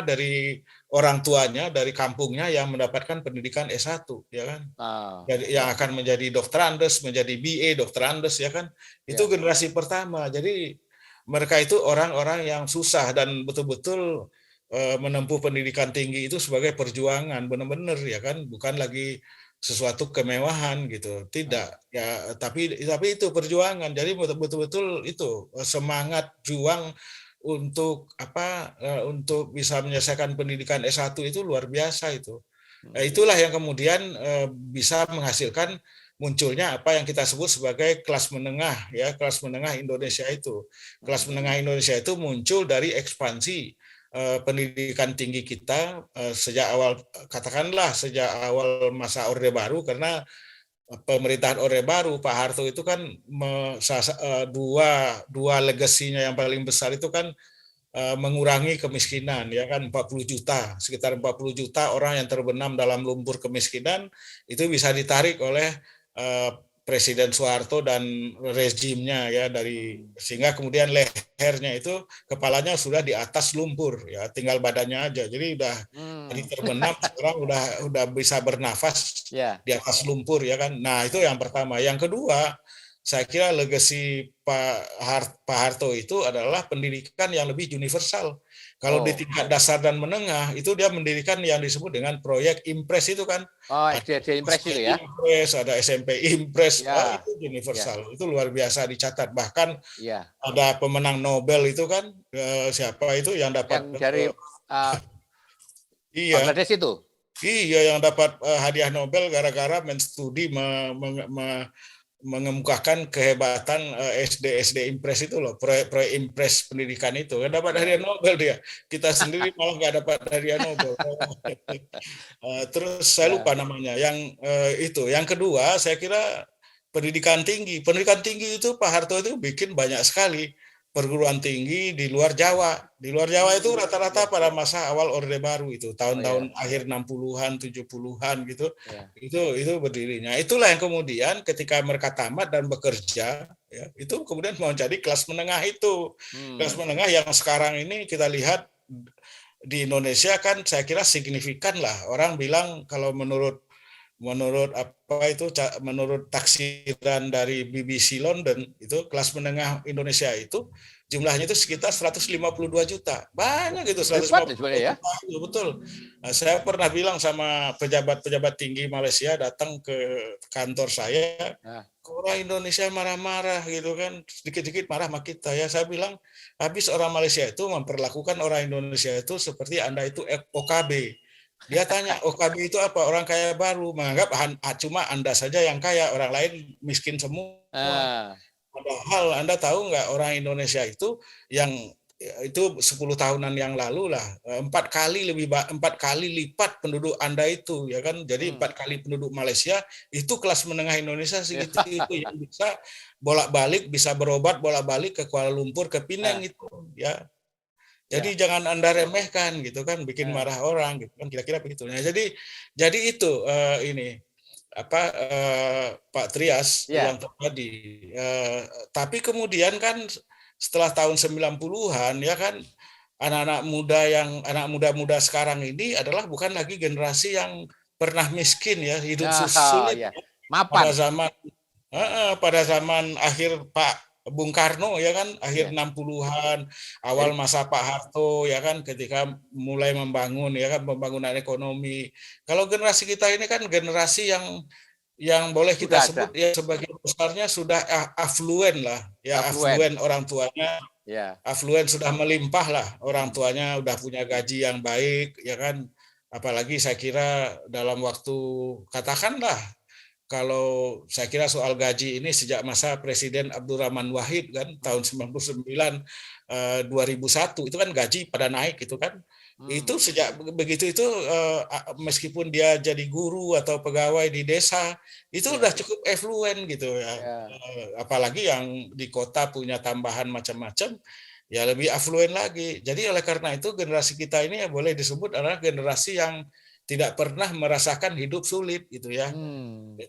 Speaker 2: dari orang tuanya, dari kampungnya yang mendapatkan pendidikan S1, ya kan. Yang akan menjadi dokterandes, menjadi BA, dokterandes, ya kan. Itu generasi pertama. Jadi mereka itu orang-orang yang susah dan betul-betul menempuh pendidikan tinggi itu sebagai perjuangan, benar-benar, ya kan, bukan lagi sesuatu kemewahan gitu, tidak, ya, tapi itu perjuangan. Jadi betul-betul itu semangat juang untuk untuk bisa menyelesaikan pendidikan S1 itu luar biasa itu. Itulah yang kemudian bisa menghasilkan munculnya apa yang kita sebut sebagai kelas menengah, ya, kelas menengah Indonesia itu. Kelas menengah Indonesia itu muncul dari ekspansi pendidikan tinggi kita sejak awal masa Orde Baru, karena pemerintahan Orde Baru, Pak Harto itu kan dua legasinya yang paling besar itu kan mengurangi kemiskinan, ya kan, 40 juta, sekitar 40 juta orang yang terbenam dalam lumpur kemiskinan itu bisa ditarik oleh Presiden Soeharto dan rezimnya, ya, sehingga kemudian lehernya itu, kepalanya sudah di atas lumpur, ya, tinggal badannya aja. Jadi tadi terbenam, sekarang udah bisa bernafas di atas lumpur, ya kan. Nah, itu yang pertama. Yang kedua, saya kira legasi Pak Harto itu adalah pendidikan yang lebih universal. Kalau di tingkat dasar dan menengah itu dia mendirikan yang disebut dengan proyek Impres itu kan.
Speaker 1: SD Impres itu, ya.
Speaker 2: Impres, ada SMP Impres, itu universal. Itu luar biasa dicatat. Bahkan ada pemenang Nobel itu kan, siapa itu yang dapat
Speaker 1: dari Bangladesh itu.
Speaker 2: Iya, yang dapat hadiah Nobel gara-gara menstudi mengemukakan kehebatan SD Impres itu loh, proyek Impres pendidikan itu. Kan dapat hadiah Nobel dia. Kita sendiri malah nggak dapat hadiah Nobel. Terus saya lupa namanya. Yang itu. Yang kedua, saya kira pendidikan tinggi. Pendidikan tinggi itu Pak Harto itu bikin banyak sekali perguruan tinggi di luar Jawa. Di luar Jawa itu rata-rata pada masa awal Orde Baru itu, tahun-tahun akhir 60-an, 70-an gitu. Itu berdirinya. Itulah yang kemudian ketika mereka tamat dan bekerja, ya, itu kemudian mau jadi kelas menengah itu. Kelas menengah yang sekarang ini kita lihat di Indonesia kan saya kira signifikan lah. Orang bilang kalau menurut menurut taksiran dari BBC London itu kelas menengah Indonesia itu jumlahnya itu sekitar 152 juta. Banyak gitu, 152 juta. Betul. Nah, saya pernah bilang sama pejabat-pejabat tinggi Malaysia datang ke kantor saya, orang Indonesia marah-marah gitu kan, sedikit-sedikit marah sama kita ya. Saya bilang habis orang Malaysia itu memperlakukan orang Indonesia itu seperti Anda itu OKB. Dia tanya, OKB itu apa? Orang kaya baru, menganggap cuma Anda saja yang kaya, orang lain miskin semua. Padahal Anda tahu nggak, orang Indonesia itu yang itu 10 tahunan yang lalu lah, 4 kali lipat penduduk Anda itu, ya kan? Jadi 4 kali penduduk Malaysia itu kelas menengah Indonesia segitu itu yang bisa bolak-balik, bisa berobat bolak-balik ke Kuala Lumpur, ke Penang itu, ya. Jadi jangan Anda remehkan gitu kan, bikin marah orang gitu kan, kira-kira begitu. Nah, jadi itu ini apa Pak Trias bilang tadi. Tapi kemudian kan setelah tahun 90-an ya kan, anak muda sekarang ini adalah bukan lagi generasi yang pernah miskin ya, hidup sulit pada zaman akhir Pak Bung Karno ya kan, akhir 60-an, awal masa Pak Harto ya kan, ketika mulai membangun ya kan, pembangunan ekonomi. Kalau generasi kita ini kan generasi yang boleh kita sebut ya sebagai besarnya sudah affluent lah, ya affluent orang tuanya, affluent sudah melimpah lah, orang tuanya udah punya gaji yang baik ya kan, apalagi saya kira dalam waktu katakanlah, kalau saya kira soal gaji ini sejak masa Presiden Abdurrahman Wahid kan tahun 99 2001 itu kan gaji pada naik itu kan. Itu sejak begitu itu meskipun dia jadi guru atau pegawai di desa itu udah cukup affluent gitu ya. Apalagi yang di kota punya tambahan macam-macam ya lebih affluent lagi. Jadi oleh karena itu generasi kita ini ya boleh disebut adalah generasi yang tidak pernah merasakan hidup sulit gitu ya.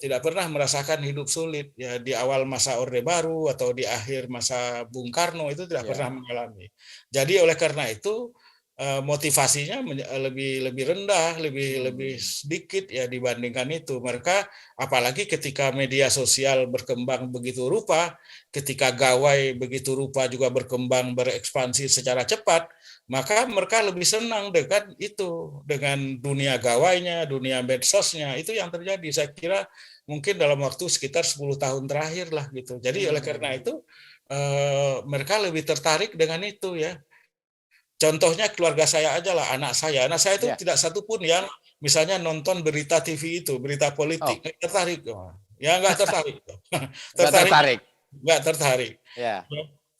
Speaker 2: Tidak pernah merasakan hidup sulit ya, di awal masa Orde Baru atau di akhir masa Bung Karno itu tidak pernah mengalami. Jadi oleh karena itu motivasinya lebih rendah, lebih sedikit ya dibandingkan itu. Mereka apalagi ketika media sosial berkembang begitu rupa, ketika gawai begitu rupa juga berkembang berekspansi secara cepat, maka mereka lebih senang dengan dunia gawainya, dunia medsosnya. Itu yang terjadi. Saya kira mungkin dalam waktu sekitar 10 tahun terakhir lah gitu. Jadi oleh karena itu mereka lebih tertarik dengan itu ya. Contohnya keluarga saya aja lah, anak saya itu tidak satupun yang misalnya nonton berita TV itu, berita politik, nggak tertarik. Ya nggak tertarik. Nggak tertarik.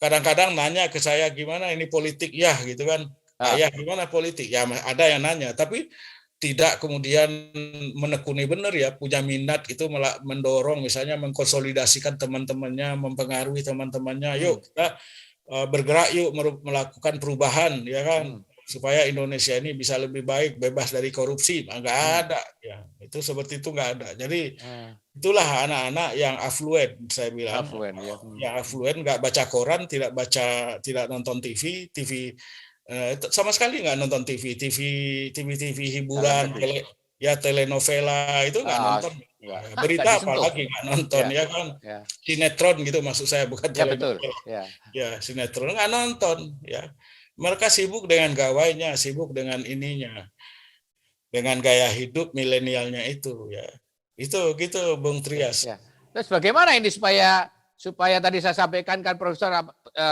Speaker 2: Kadang-kadang nanya ke saya, gimana ini politik ya gitu kan. Ayah gimana politik? Ya ada yang nanya, tapi tidak kemudian menekuni benar ya, punya minat itu mendorong misalnya mengkonsolidasikan teman-temannya, mempengaruhi teman-temannya, yuk kita bergerak yuk melakukan perubahan ya kan, supaya Indonesia ini bisa lebih baik, bebas dari korupsi. Nggak ada ya, itu seperti itu nggak ada. Jadi itulah anak-anak yang affluent, saya bilang yang affluent, nggak baca koran, tidak nonton TV sama sekali nggak nonton TV hiburan, telenovela itu nggak nonton. Berita apalagi nggak nonton ya kan, sinetron gitu maksud saya, bukan telenovela. Ya sinetron nggak nonton ya. Mereka sibuk dengan gawainya, sibuk dengan ininya, dengan gaya hidup milenialnya itu ya. Itu gitu Bung Trias.
Speaker 1: Terus bagaimana ini supaya tadi saya sampaikan kan Profesor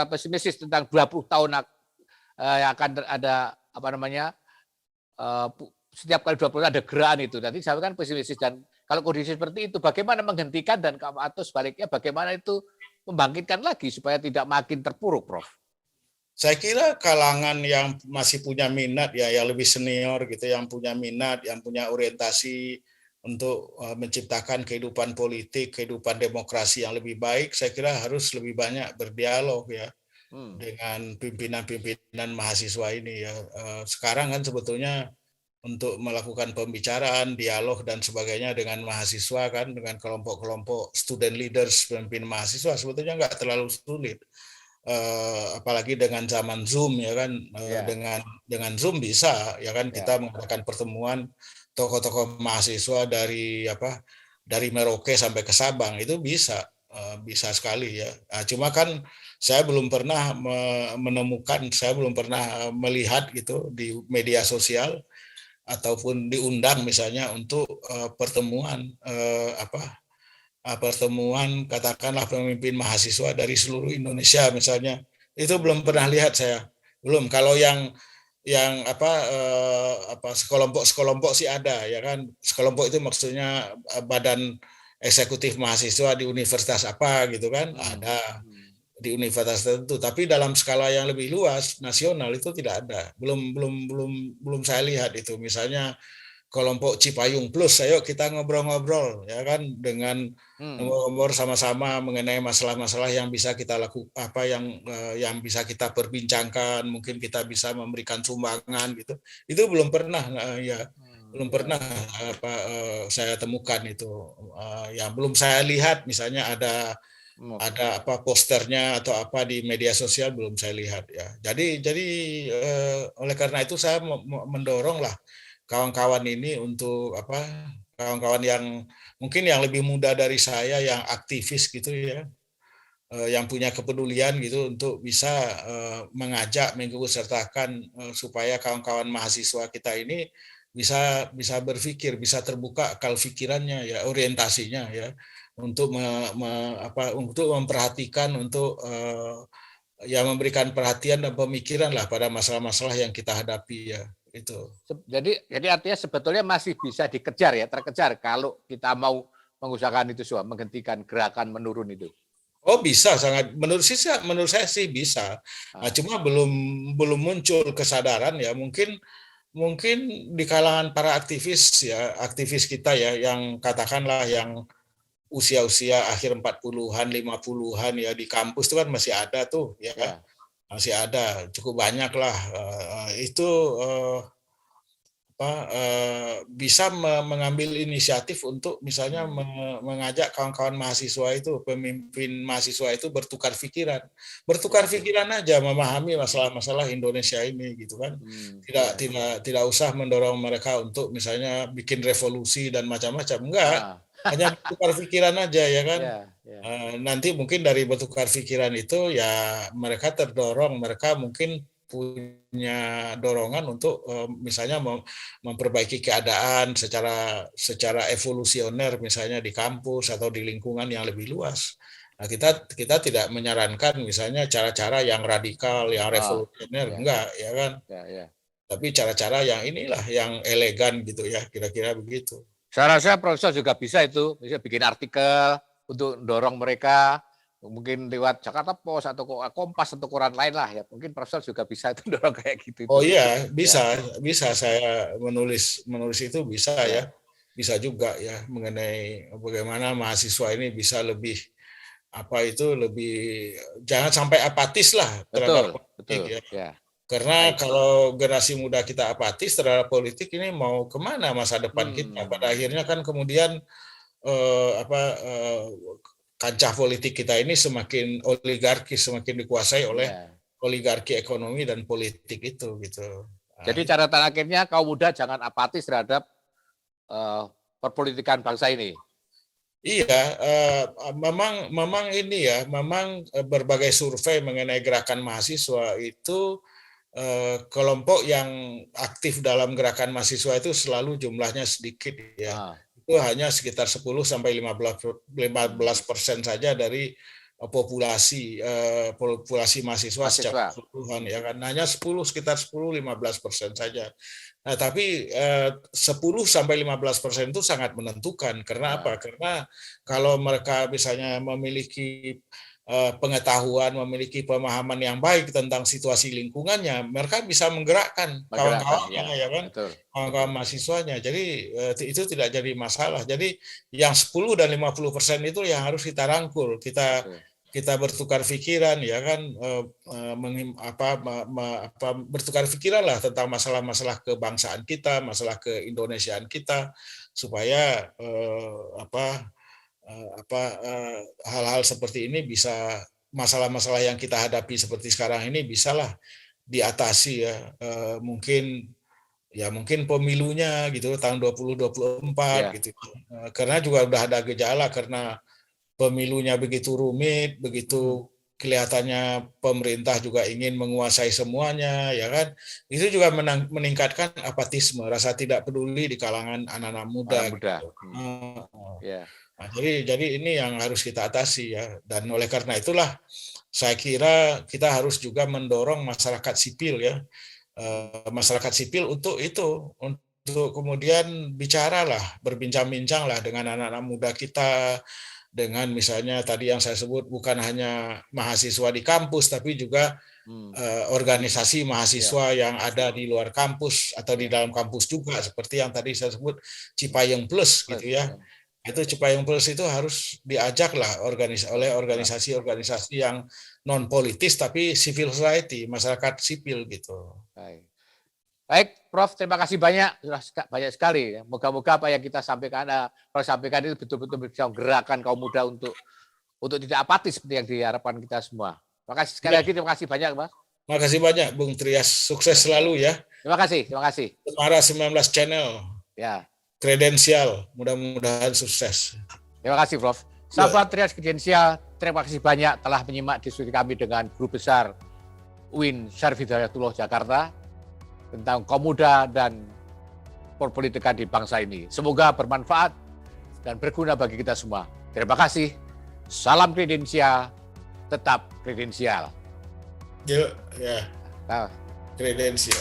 Speaker 1: pesimis tentang 20 tahun yang akan ada apa namanya setiap kali 20 tahun ada gerakan itu. Nanti saya kan pesimis dan Kalau kondisi seperti itu, bagaimana menghentikan dan atau sebaliknya bagaimana itu membangkitkan lagi supaya tidak makin terpuruk, Prof?
Speaker 2: Saya kira kalangan yang masih punya minat ya, yang lebih senior gitu, yang punya minat, yang punya orientasi untuk menciptakan kehidupan politik, kehidupan demokrasi yang lebih baik, saya kira harus lebih banyak berdialog ya dengan pimpinan-pimpinan mahasiswa ini ya. Sekarang kan sebetulnya untuk melakukan pembicaraan, dialog dan sebagainya dengan mahasiswa kan, dengan kelompok-kelompok student leaders, pemimpin mahasiswa sebetulnya nggak terlalu sulit. Apalagi dengan zaman Zoom ya kan, dengan Zoom bisa ya kan kita mengadakan pertemuan tokoh-tokoh mahasiswa dari Merauke sampai ke Sabang itu bisa sekali ya. Nah, cuma kan saya belum pernah menemukan, saya belum pernah melihat gitu di media sosial ataupun diundang misalnya untuk pertemuan pertemuan katakanlah pemimpin mahasiswa dari seluruh Indonesia misalnya, itu belum pernah lihat saya, belum. Kalau yang sekelompok sih ada ya kan, sekelompok itu maksudnya badan eksekutif mahasiswa di universitas apa gitu kan, ada di universitas tertentu, tapi dalam skala yang lebih luas nasional itu tidak ada, belum saya lihat itu. Misalnya kelompok Cipayung Plus, ayo kita ngobrol-ngobrol ya kan, dengan ngobrol sama-sama mengenai masalah-masalah yang bisa kita lakukan, yang bisa kita perbincangkan, mungkin kita bisa memberikan sumbangan gitu. Itu belum pernah belum pernah saya temukan itu. Yang belum saya lihat misalnya ada posternya atau apa di media sosial, belum saya lihat ya. Jadi oleh karena itu saya mendorong lah kawan-kawan ini untuk kawan-kawan yang mungkin yang lebih muda dari saya, yang aktivis gitu ya, yang punya kepedulian gitu, untuk bisa mengajak, mengikutsertakan supaya kawan-kawan mahasiswa kita ini bisa berpikir, bisa terbuka akal pikirannya ya, orientasinya ya, untuk untuk memperhatikan, untuk ya memberikan perhatian dan pemikiran lah pada masalah-masalah yang kita hadapi ya, itu.
Speaker 1: Jadi artinya sebetulnya masih bisa dikejar ya, terkejar kalau kita mau mengusahakan itu semua, menghentikan gerakan menurun itu.
Speaker 2: Oh bisa, sangat, menurut saya sih bisa. Nah, cuma belum muncul kesadaran ya, mungkin di kalangan para aktivis kita ya, yang katakanlah yang usia-usia akhir 40-an, 50-an ya, di kampus itu kan masih ada tuh ya. Masih ada, cukup banyak lah. Itu bisa mengambil inisiatif untuk misalnya mengajak kawan-kawan mahasiswa itu, pemimpin mahasiswa itu bertukar pikiran aja, memahami masalah-masalah Indonesia ini gitu kan. Tidak usah mendorong mereka untuk misalnya bikin revolusi dan macam-macam, enggak, hanya bertukar pikiran aja ya kan. Nanti mungkin dari bertukar pikiran itu ya mereka terdorong, mereka mungkin punya dorongan untuk misalnya memperbaiki keadaan secara evolusioner misalnya di kampus atau di lingkungan yang lebih luas. Nah, kita tidak menyarankan misalnya cara-cara yang radikal, yang revolusioner, enggak ya kan. Tapi cara-cara yang inilah yang elegan gitu ya, kira-kira begitu.
Speaker 1: Saya rasa Profesor juga bisa bikin artikel untuk dorong mereka, mungkin lewat Jakarta Post atau Kompas atau koran lain lah ya. Mungkin Profesor juga bisa itu dorong kayak gitu.
Speaker 2: Oh iya, bisa saya menulis itu bisa ya. Bisa juga ya, mengenai bagaimana mahasiswa ini bisa lebih jangan sampai apatis lah terhadap politik ya. Karena kalau generasi muda kita apatis terhadap politik, ini mau kemana masa depan kita? Pada akhirnya kan kemudian kancah politik kita ini semakin oligarkis, semakin dikuasai oleh oligarki ekonomi dan politik itu gitu.
Speaker 1: Jadi catatan akhirnya kaum muda jangan apatis terhadap perpolitikan bangsa ini.
Speaker 2: Iya, memang ini ya, memang berbagai survei mengenai gerakan mahasiswa itu, kelompok yang aktif dalam gerakan mahasiswa itu selalu jumlahnya sedikit ya. Itu hanya sekitar 10-15% saja dari populasi mahasiswa secara
Speaker 1: Mahasiswa.
Speaker 2: keseluruhan, ya kan, hanya sekitar 10-15% saja. Nah, tapi 10-15% itu sangat menentukan. Karena apa? Karena kalau mereka misalnya memiliki pengetahuan, memiliki pemahaman yang baik tentang situasi lingkungannya, mereka bisa menggerakkan kawan-kawannya, ya kan, kawan-kawan mahasiswanya. Jadi itu tidak jadi masalah. Jadi yang 10 dan 50% itu yang harus kita rangkul, kita bertukar pikiran, ya kan, bertukar pikiran lah tentang masalah-masalah kebangsaan kita, masalah keindonesiaan kita, supaya hal-hal seperti ini bisa, masalah-masalah yang kita hadapi seperti sekarang ini bisalah diatasi, ya. Mungkin pemilunya gitu tahun 2024 gitu. Karena juga udah ada gejala, karena pemilunya begitu rumit, begitu kelihatannya pemerintah juga ingin menguasai semuanya, ya kan. Itu juga meningkatkan apatisme, rasa tidak peduli di kalangan anak-anak muda. Gitu. Nah, jadi ini yang harus kita atasi, ya. Dan oleh karena itulah saya kira kita harus juga mendorong masyarakat sipil, ya. Masyarakat sipil untuk kemudian berbincang-bincang lah dengan anak-anak muda kita, dengan misalnya tadi yang saya sebut, bukan hanya mahasiswa di kampus, tapi juga organisasi mahasiswa yang ada di luar kampus atau di dalam kampus juga, seperti yang tadi saya sebut Cipayung Plus, gitu ya. Itu Cipayung Plus itu harus diajak lah oleh organisasi-organisasi yang non politis tapi civil society, masyarakat sipil gitu.
Speaker 1: Baik, Prof, terima kasih banyak, sudah banyak sekali. Moga-moga apa yang kita sampaikan, itu betul-betul bisa gerakan kaum muda untuk tidak apatis seperti yang diharapkan kita semua. Terima kasih sekali lagi, terima kasih banyak, Mas.
Speaker 2: Terima kasih banyak, Bung Trias. Sukses selalu, ya.
Speaker 1: Terima kasih.
Speaker 2: Cemara 19 Channel.
Speaker 1: Ya.
Speaker 2: Kredensial, mudah-mudahan sukses.
Speaker 1: Terima kasih, Prof. Sahabat Trias Kredensial, terima kasih banyak telah menyimak diskusi kami dengan Guru Besar UIN Syarif Hidayatullah Jakarta tentang kaum muda dan perpolitikan di bangsa ini. Semoga bermanfaat dan berguna bagi kita semua. Terima kasih. Salam kredensial, tetap kredensial.
Speaker 2: Ya. Kredensial.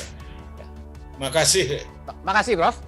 Speaker 2: Makasih.
Speaker 1: Makasih, Prof.